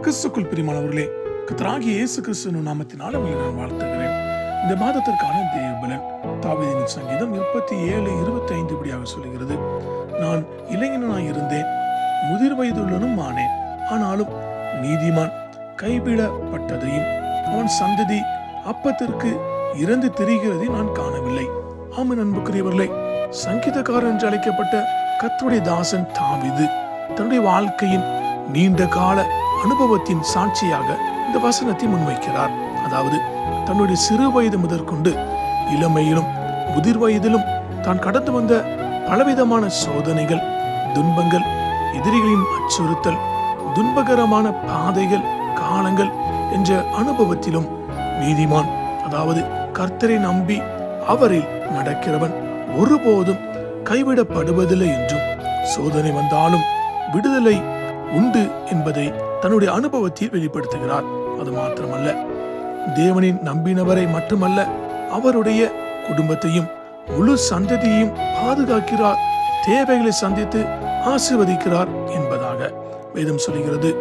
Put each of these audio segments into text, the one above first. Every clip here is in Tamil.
கிறிஸ்துக்குள் பிரியமானவர்களே, கர்த்தராகிய இயேசு கிறிஸ்துவின் நாமத்தினால் உங்களை நான் வாழ்த்துகிறேன். இந்த மாதத்திற்கான தேவபலன் தாவீதின் சங்கீதம் 37:25 இப்படியாக சொல்கிறது. நான் இளைஞனாய் இருந்தேன், முதிர் வயதுள்ளனும் ஆனேன். ஆனாலும் நீதிமான் கைவிடப்பட்டதையும் அவன் சந்ததி அப்பத்திற்கு இறந்து திரிகிறதை நான் காணவில்லை. ஆமென். அன்புக்குரியவர்களே, சங்கீதக்காரன் என்று அழைக்கப்பட்ட கர்த்தருடைய தாசன் தாவீது தன்னுடைய வாழ்க்கையின் நீண்ட கால அனுபவத்தின் சாட்சியாக இந்த வசனத்தை முன்வைக்கிறார். அதாவது தன்னுடைய சிறு வயது முதற்கொண்டு இளமையிலும் முதிர் வயதிலும் தான் கடந்து வந்த பலவிதமான சோதனைகள், துன்பங்கள், எதிரிகளின் அச்சுறுத்தல், துன்பகரமான பாதைகள், காலங்கள் என்ற அனுபவத்திலும் நீதிமான், அதாவது கர்த்தரை நம்பி அவரில் நடக்கிறவன் ஒருபோதும் கைவிடப்படுவதில்லை என்றும், சோதனை வந்தாலும் விடுதலை உண்டு என்பதை தன்னுடைய அனுபவத்தில் வெளிப்படுத்துகிறார். அது மாத்திரமல்ல, தேவனின் நம்பினவரை மட்டுமல்ல, அவருடைய குடும்பத்தையும் முழு சந்ததியையும் பாதுகாக்கிறார், தேவைகளை சந்தித்து ஆசீர்வதிக்கிறார் என்பதாக வேதம் சொல்கிறது.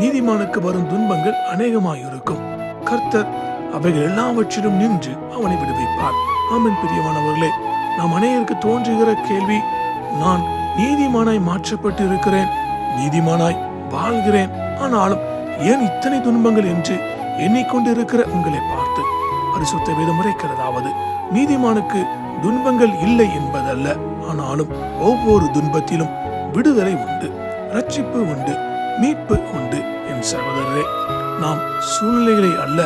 நீதிமானுக்கு வரும் துன்பங்கள் அநேகமாயிருக்கும், கர்த்தர் அவைகள் எல்லாவற்றிலும் நின்று அவனை விடுவிப்பார். ஆமென். பிரியமானவர்களே, நாம் அநேகருக்கு தோன்றுகிற கேள்வி, நான் நீதிமானாய் மாற்றப்பட்டு இருக்கிறேன், நீதிமானாய் வாழ்கிறேன், ஆனாலும் ஏன் இத்தனை துன்பங்கள் என்று எண்ணிக்கொண்டிருக்கிற உங்களை பார்த்து பரிசுத்த வேதம் உரைக்கிறதாவது, நீதிமானுக்கு துன்பங்கள் இல்லை என்பதல்ல, ஆனாலும் ஒவ்வொரு துன்பத்திலும் விடுதலை உண்டு, ரட்சிப்பு உண்டு, மீட்பு உண்டு. என் சகோதரரே, நாம் சூழ்நிலைகளை அல்ல,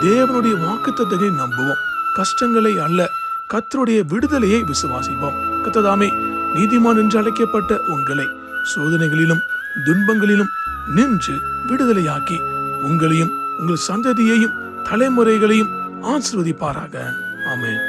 தேவனுடைய வாக்குத்தத்தங்களை நம்புவோம். கஷ்டங்களை அல்ல, கர்த்தருடைய விடுதலையை விசுவாசிப்போம். கர்த்ததாமே நீதிமான் என்று அழைக்கப்பட்ட உங்களை சோதனைகளிலும் துன்பங்களிலும் நின்று விடுதலையாக்கி உங்களையும் உங்கள் சந்ததியையும் தலைமுறைகளையும் ஆசீர்வதிப்பாராக. ஆமென்.